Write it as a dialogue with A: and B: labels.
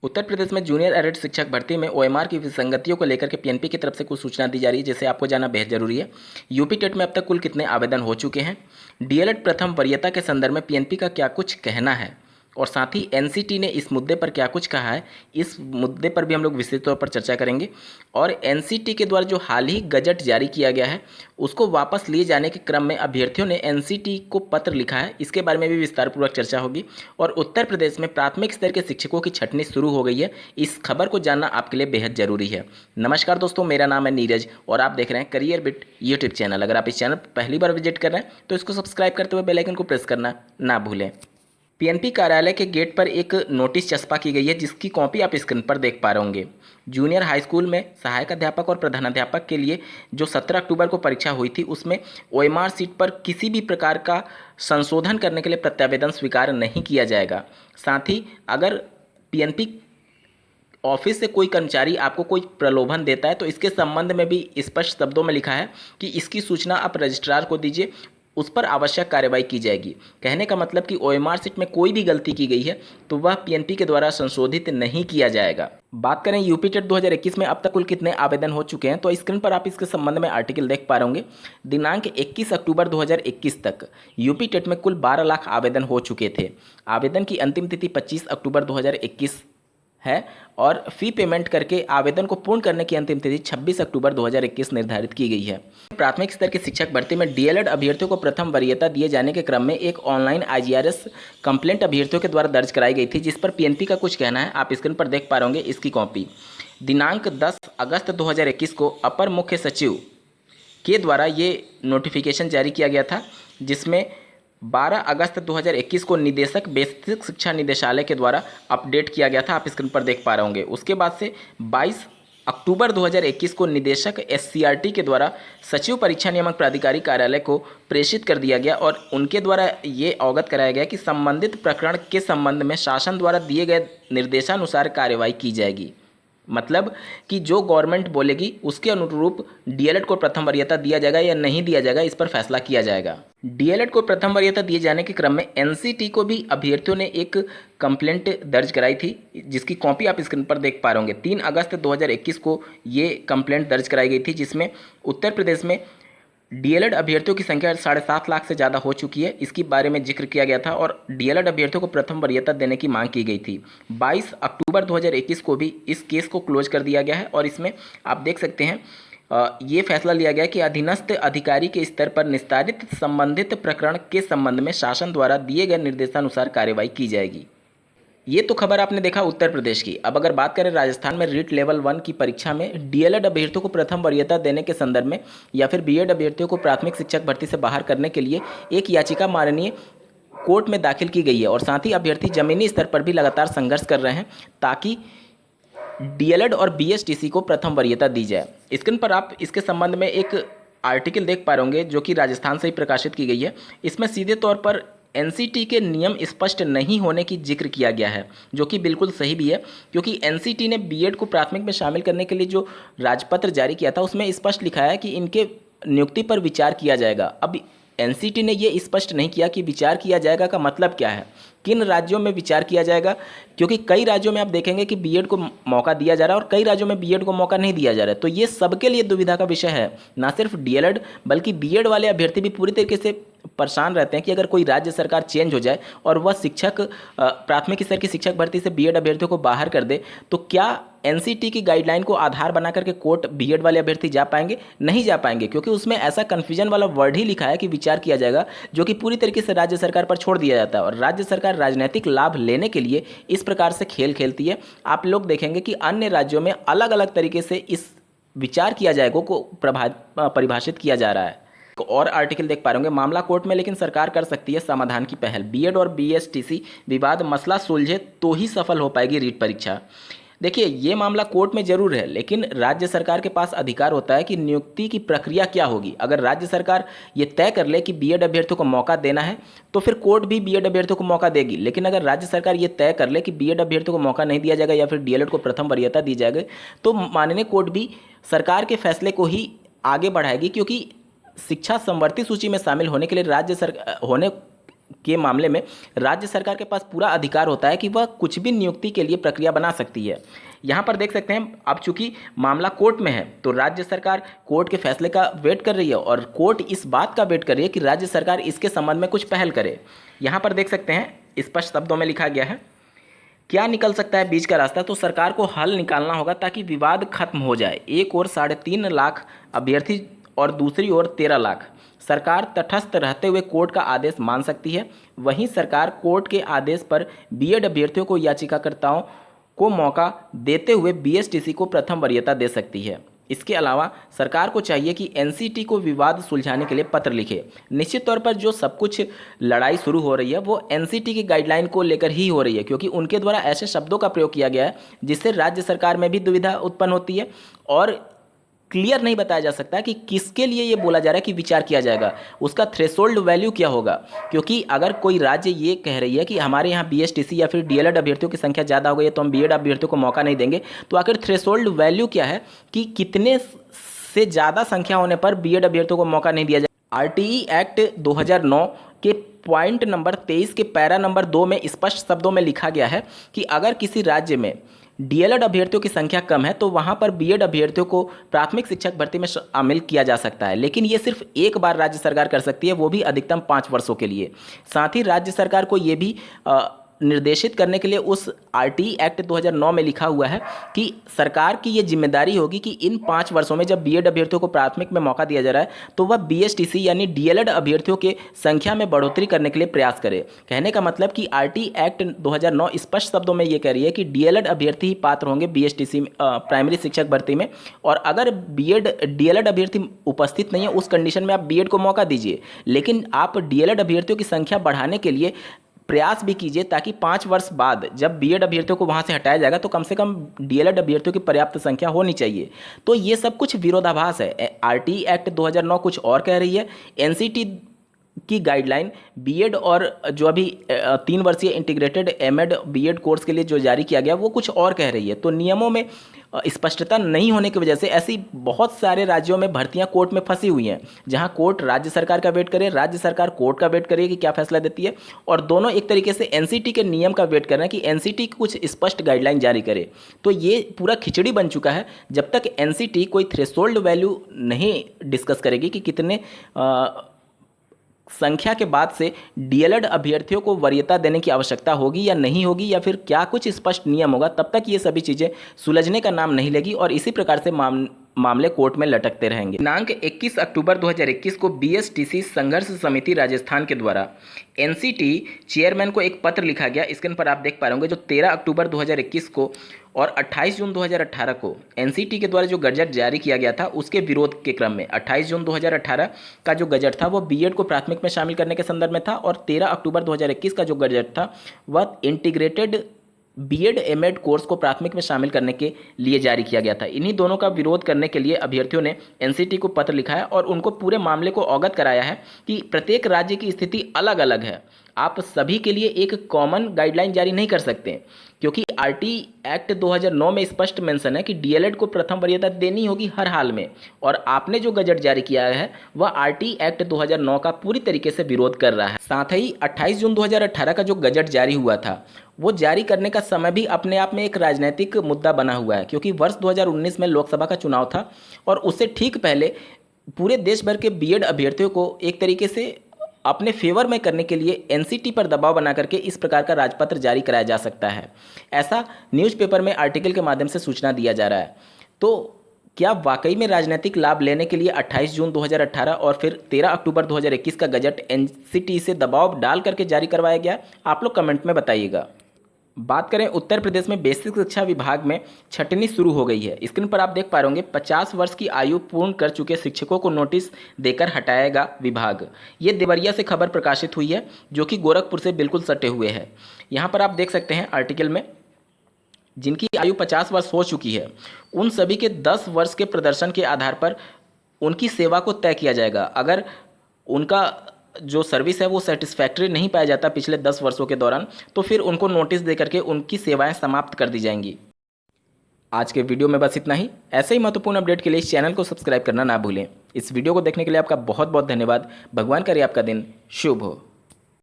A: उत्तर प्रदेश में junior added शिक्षक भर्ती में ओएमआर की विसंगतियों को लेकर के पीएनपी की तरफ से कुछ सूचना दी जा रही है, जिसे आपको जानना बेहद जरूरी है। यूपी टेट में अब तक कुल कितने आवेदन हो चुके हैं, डीएलएड प्रथम वरीयता के संदर्भ में पीएनपी का क्या कुछ कहना है, और साथ ही एनसीटी ने इस मुद्दे पर क्या कुछ कहा है, इस मुद्दे पर भी हम लोग विस्तृत तौर पर चर्चा करेंगे। और एनसीटी के द्वारा जो हाल ही गजट जारी किया गया है उसको वापस लिए जाने के क्रम में अभ्यर्थियों ने एनसीटी को पत्र लिखा है, इसके बारे में भी विस्तारपूर्वक चर्चा होगी। और उत्तर प्रदेश में प्राथमिक स्तर के शिक्षकों की छंटनी शुरू हो गई है, इस खबर को जानना आपके लिए बेहद जरूरी है। नमस्कार दोस्तों, मेरा नाम है नीरज और आप देख रहे हैं करियर बिट यूट्यूब चैनल। अगर आप इस चैनल पर पहली बार विजिट कर रहे हैं तो इसको सब्सक्राइब करते हुए बेल आइकन को प्रेस करना ना भूलें। पीएनपी कार्यालय के गेट पर एक नोटिस चस्पा की गई है, जिसकी कॉपी आप स्क्रीन पर देख पा रहे होंगे। जूनियर हाई स्कूल में सहायक अध्यापक और प्रधानाध्यापक के लिए जो 17 अक्टूबर को परीक्षा हुई थी, उसमें ओएमआर सीट पर किसी भी प्रकार का संशोधन करने के लिए प्रत्यावेदन स्वीकार नहीं किया जाएगा। साथ ही अगर पीएनपी ऑफिस से कोई कर्मचारी आपको कोई प्रलोभन देता है तो इसके संबंध में भी स्पष्ट शब्दों में लिखा है कि इसकी सूचना आप रजिस्ट्रार को दीजिए, उस पर आवश्यक कार्रवाई की जाएगी। कहने का मतलब कि ओएमआर सीट में कोई भी गलती की गई है तो वह पीएनपी के द्वारा संशोधित नहीं किया जाएगा। बात करें यूपी टेट 2021 में अब तक कुल कितने आवेदन हो चुके हैं, तो स्क्रीन पर आप इसके संबंध में आर्टिकल देख पा रहे होंगे। दिनांक 21 अक्टूबर 2021 तक यूपी टेट में कुल 12 लाख आवेदन हो चुके थे। आवेदन की अंतिम तिथि 25 अक्टूबर 2021 है और फी पेमेंट करके आवेदन को पूर्ण करने की अंतिम तिथि 26 अक्टूबर 2021 निर्धारित की गई है। प्राथमिक स्तर की शिक्षक भर्ती में डीएलएड अभ्यर्थियों को प्रथम वरीयता दिए जाने के क्रम में एक ऑनलाइन आईजीआरएस कंप्लेंट अभ्यर्थियों के द्वारा दर्ज कराई गई थी, जिस पर पीएनपी का कुछ कहना है। आप स्क्रीन पर देख पा रहे होंगे इसकी कॉपी। दिनांक 10 अगस्त 2021 को अपर मुख्य सचिव के द्वारा ये नोटिफिकेशन जारी किया गया था, जिसमें 12 अगस्त 2021 को निदेशक बेसिक शिक्षा निदेशालय के द्वारा अपडेट किया गया था। आप स्क्रीन पर देख पा रहे होंगे। उसके बाद से 22 अक्टूबर 2021 को निदेशक एससीईआरटी के द्वारा सचिव परीक्षा नियामक प्राधिकारी कार्यालय को प्रेषित कर दिया गया और उनके द्वारा ये अवगत कराया गया कि संबंधित प्रकरण के संबंध में शासन द्वारा दिए गए निर्देशानुसार कार्यवाही की जाएगी। मतलब कि जो गवर्नमेंट बोलेगी उसके अनुरूप डीएलएड को प्रथम वरीयता दिया जाएगा या नहीं दिया जाएगा, इस पर फैसला किया जाएगा। डीएलएड को प्रथम वरीयता दिए जाने के क्रम में एनसीटी को भी अभ्यर्थियों ने एक कंप्लेंट दर्ज कराई थी, जिसकी कॉपी आप स्क्रीन पर देख पा रहे होंगे। 3 अगस्त 2021 को ये कंप्लेंट दर्ज कराई गई थी, जिसमें उत्तर प्रदेश में डीएलएड अभ्यर्थियों की संख्या 7.5 लाख से ज़्यादा हो चुकी है, इसके बारे में जिक्र किया गया था और डीएलएड अभ्यर्थियों को प्रथम वरीयता देने की मांग की गई थी। 22 अक्टूबर 2021 को भी इस केस को क्लोज कर दिया गया है और इसमें आप देख सकते हैं ये फैसला लिया गया कि अधीनस्थ अधिकारी के स्तर पर निस्तारित संबंधित प्रकरण के संबंध में शासन द्वारा दिए गए निर्देशानुसार कार्यवाही की जाएगी। ये तो खबर आपने देखा उत्तर प्रदेश की। अब अगर बात करें राजस्थान में रीट लेवल 1 की परीक्षा में डीएलएड अभ्यर्थियों को प्रथम वरीयता देने के संदर्भ में या फिर बीएड अभ्यर्थियों को प्राथमिक शिक्षक भर्ती से बाहर करने के लिए एक याचिका माननीय कोर्ट में दाखिल की गई है और साथ ही अभ्यर्थी जमीनी स्तर पर भी लगातार संघर्ष कर रहे हैं ताकि डीएलएड और बीएसटीसी को प्रथम वरीयता दी जाए। स्क्रीन पर आप इसके संबंध में एक आर्टिकल देख पा रहे होंगे जो कि राजस्थान से ही प्रकाशित की गई है। इसमें सीधे तौर पर एनसीटी के नियम स्पष्ट नहीं होने की जिक्र किया गया है, जो कि बिल्कुल सही भी है, क्योंकि एनसीटी ने बीएड को प्राथमिक में शामिल करने के लिए जो राजपत्र जारी किया था उसमें स्पष्ट लिखा है कि इनके नियुक्ति पर विचार किया जाएगा। अब एनसीटी ने ये स्पष्ट नहीं किया कि विचार किया जाएगा का मतलब क्या है, किन राज्यों में विचार किया जाएगा, क्योंकि कई राज्यों में आप देखेंगे कि बीएड को मौका दिया जा रहा है और कई राज्यों में बीएड को मौका नहीं दिया जा रहा है। तो ये सबके लिए दुविधा का विषय है, ना सिर्फ डीएलएड बल्कि बीएड वाले अभ्यर्थी भी पूरी तरीके से परेशान रहते हैं कि अगर कोई राज्य सरकार चेंज हो जाए और वह शिक्षक प्राथमिक स्तर की शिक्षक भर्ती से बीएड अभ्यर्थियों को बाहर कर दे तो क्या एनसीटी की गाइडलाइन को आधार बना करके कोर्ट बीएड वाले अभ्यर्थी जा पाएंगे? नहीं जा पाएंगे, क्योंकि उसमें ऐसा कन्फ्यूजन वाला वर्ड ही लिखा है कि विचार किया जाएगा, जो कि पूरी तरीके से राज्य सरकार पर छोड़ दिया जाता है और राज्य सरकार राजनीतिक लाभ लेने के लिए इस प्रकार से खेल खेलती है। आप लोग देखेंगे कि अन्य राज्यों में अलग अलग तरीके से इस विचार किया जाएगा को परिभाषित किया जा रहा है। और आर्टिकल देख पा रहे होंगे, मामला कोर्ट में लेकिन सरकार कर सकती है समाधान की पहल। बीएड और बीएसटीसी विवाद मसला सुलझे तो ही सफल हो पाएगी रीट परीक्षा। देखिए, ये मामला कोर्ट में जरूर है, लेकिन राज्य सरकार के पास अधिकार होता है कि नियुक्ति की प्रक्रिया क्या होगी। अगर राज्य सरकार ये तय कर ले कि बीएड अभ्यर्थियों को मौका देना है तो फिर कोर्ट भी बीएड अभ्यर्थियों को मौका देगी। लेकिन अगर राज्य सरकार ये तय कर ले कि बीएड अभ्यर्थियों को मौका नहीं दिया जाएगा या फिर डीएलएड को प्रथम वरीयता दी जाएगी, तो माननीय कोर्ट भी सरकार के फैसले को ही आगे बढ़ाएगी, क्योंकि शिक्षा संवर्ती सूची में शामिल होने के लिए के मामले में राज्य सरकार के पास पूरा अधिकार होता है कि वह कुछ भी नियुक्ति के लिए प्रक्रिया बना सकती है। यहाँ पर देख सकते हैं, अब चूंकि मामला कोर्ट में है तो राज्य सरकार कोर्ट के फैसले का वेट कर रही है और कोर्ट इस बात का वेट कर रही है कि राज्य सरकार इसके संबंध में कुछ पहल करे। यहाँ पर देख सकते हैं स्पष्ट शब्दों में लिखा गया है, क्या निकल सकता है बीच का रास्ता? तो सरकार को हल निकालना होगा ताकि विवाद खत्म हो जाए। एक ओर 3.5 लाख अभ्यर्थी और दूसरी ओर 13 लाख। सरकार तटस्थ रहते हुए कोर्ट का आदेश मान सकती है। वहीं सरकार कोर्ट के आदेश पर बीएड अभ्यर्थियों को याचिकाकर्ताओं को मौका देते हुए बीएसटीसी को प्रथम वरीयता दे सकती है। इसके अलावा सरकार को चाहिए कि एनसीटी को विवाद सुलझाने के लिए पत्र लिखे। निश्चित तौर पर जो सब कुछ लड़ाई शुरू हो रही है वो एनसीटी की गाइडलाइन को लेकर ही हो रही है, क्योंकि उनके द्वारा ऐसे शब्दों का प्रयोग किया गया है जिससे राज्य सरकार में भी दुविधा उत्पन्न होती है और क्लियर नहीं बताया जा सकता कि किसके लिए ये बोला जा रहा है कि विचार किया जाएगा, उसका थ्रेशोल्ड वैल्यू क्या होगा। क्योंकि अगर कोई राज्य ये कह रही है कि हमारे यहाँ बीएसटीसी या फिर डीएलएड अभ्यर्थियों की संख्या ज़्यादा हो गई है तो हम बीएड अभ्यर्थियों को मौका नहीं देंगे, तो आखिर थ्रेशोल्ड वैल्यू क्या है कि कितने से ज़्यादा संख्या होने पर बीएड अभ्यर्थियों को मौका नहीं दिया जाए। आरटीई एक्ट 2009 के पॉइंट नंबर 23 के पैरा नंबर 2 में स्पष्ट शब्दों में लिखा गया है कि अगर किसी राज्य में डीएलएड अभ्यर्थियों की संख्या कम है तो वहां पर बीएड अभ्यर्थियों को प्राथमिक शिक्षक भर्ती में शामिल किया जा सकता है, लेकिन ये सिर्फ एक बार राज्य सरकार कर सकती है, वो भी अधिकतम 5 वर्षों के लिए। साथ ही राज्य सरकार को ये भी निर्देशित करने के लिए उस आरटीई एक्ट 2009 में लिखा हुआ है कि सरकार की ये जिम्मेदारी होगी कि इन 5 वर्षों में जब बीएड अभ्यर्थियों को प्राथमिक में मौका दिया जा रहा है तो वह बीएसटीसी यानी डीएलएड अभ्यर्थियों के संख्या में बढ़ोतरी करने के लिए प्रयास करे। कहने का मतलब कि आरटीई एक्ट 2009 स्पष्ट शब्दों में ये कह रही है कि डीएलएड अभ्यर्थी ही पात्र होंगे बीएसटीसी प्राइमरी शिक्षक भर्ती में, और अगर डीएलएड अभ्यर्थी उपस्थित नहीं है उस कंडीशन में आप बीएड को मौका दीजिए, लेकिन आप डीएलएड अभ्यर्थियों की संख्या बढ़ाने के लिए प्रयास भी कीजिए ताकि 5 वर्ष बाद जब बीएड अभ्यर्थियों को वहां से हटाया जाएगा तो कम से कम डीएलएड अभ्यर्थियों की पर्याप्त संख्या होनी चाहिए। तो ये सब कुछ विरोधाभास है। आरटीई एक्ट 2009 कुछ और कह रही है, एनसीटी की गाइडलाइन बीएड और जो अभी 3 वर्षीय इंटीग्रेटेड एमएड बीएड कोर्स के लिए जो जारी किया गया वो कुछ और कह रही है। तो नियमों में स्पष्टता नहीं होने की वजह से ऐसी बहुत सारे राज्यों में भर्तियां कोर्ट में फंसी हुई हैं, जहां कोर्ट राज्य सरकार का वेट करे, राज्य सरकार कोर्ट का वेट करे कि क्या फैसला देती है, और दोनों एक तरीके से एनसीटी के नियम का वेट कर रहे हैं कि एनसीटी कुछ स्पष्ट गाइडलाइन जारी करे। तो ये पूरा खिचड़ी बन चुका है। जब तक एनसीटी कोई थ्रेशोल्ड वैल्यू नहीं डिस्कस करेगी कि कितने संख्या के बाद से डीएलएड अभ्यर्थियों को वरीयता देने की आवश्यकता होगी या नहीं होगी, या फिर क्या कुछ स्पष्ट नियम होगा, तब तक ये सभी चीज़ें सुलझने का नाम नहीं लेगी और इसी प्रकार से मामले कोर्ट में लटकते रहेंगे। दिनांक 21 अक्टूबर 2021 को बीएसटीसी संघर्ष समिति राजस्थान के द्वारा एनसीटी चेयरमैन को एक पत्र लिखा गया। स्क्रीन पर आप देख पा रहे होंगे, जो 13 अक्टूबर 2021 को और 28 जून 2018 को एनसीटी के द्वारा जो गजट जारी किया गया था उसके विरोध के क्रम में 28 जून 2018 का जो गजट था वो बीएड को प्राथमिक में शामिल करने के संदर्भ में था, और 13 अक्टूबर 2021 का जो गजट था वह इंटीग्रेटेड बीएड एमएड कोर्स को प्राथमिक में शामिल करने के लिए जारी किया गया था। इन्हीं दोनों का विरोध करने के लिए अभ्यर्थियों ने एनसीटी को पत्र लिखा है और उनको पूरे मामले को अवगत कराया है कि प्रत्येक राज्य की स्थिति अलग अलग है, आप सभी के लिए एक कॉमन गाइडलाइन जारी नहीं कर सकते, क्योंकि आरटीई एक्ट 2009 में स्पष्ट मेंशन है कि डीएलएड को प्रथम वरीयता देनी होगी हर हाल में, और आपने जो गजट जारी किया है वह आरटीई एक्ट 2009 का पूरी तरीके से विरोध कर रहा है। साथ ही 28 जून 2018 का जो गजट जारी हुआ था वो जारी करने का समय भी अपने आप में एक राजनीतिक मुद्दा बना हुआ है, क्योंकि वर्ष 2019 में लोकसभा का चुनाव था और उससे ठीक पहले पूरे देश भर के बीएड अभ्यर्थियों को एक तरीके से अपने फेवर में करने के लिए एनसीटी पर दबाव बना करके इस प्रकार का राजपत्र जारी कराया जा सकता है। ऐसा न्यूज़पेपर में आर्टिकल के माध्यम से सूचना दिया जा रहा है। तो क्या वाकई में राजनीतिक लाभ लेने के लिए 28 जून 2018 और फिर 13 अक्टूबर 2021 का गजट एनसीटी से दबाव डाल करके जारी करवाया गया? आप लोग कमेंट में बताइएगा। बात करें उत्तर प्रदेश में बेसिक शिक्षा विभाग में छंटनी शुरू हो गई है। स्क्रीन पर आप देख पा रहे होंगे, 50 वर्ष की आयु पूर्ण कर चुके शिक्षकों को नोटिस देकर हटाएगा विभाग। ये देवरिया से खबर प्रकाशित हुई है, जो कि गोरखपुर से बिल्कुल सटे हुए है। यहाँ पर आप देख सकते हैं आर्टिकल में, जिनकी आयु 50 वर्ष हो चुकी है उन सभी के 10 वर्ष के प्रदर्शन के आधार पर उनकी सेवा को तय किया जाएगा। अगर उनका जो सर्विस है वो सेटिस्फैक्ट्री नहीं पाया जाता पिछले 10 वर्षों के दौरान, तो फिर उनको नोटिस दे करके उनकी सेवाएं समाप्त कर दी जाएंगी। आज के वीडियो में बस इतना ही। ऐसे ही महत्वपूर्ण अपडेट के लिए इस चैनल को सब्सक्राइब करना ना भूलें। इस वीडियो को देखने के लिए आपका बहुत बहुत धन्यवाद। भगवान करे आपका दिन शुभ हो।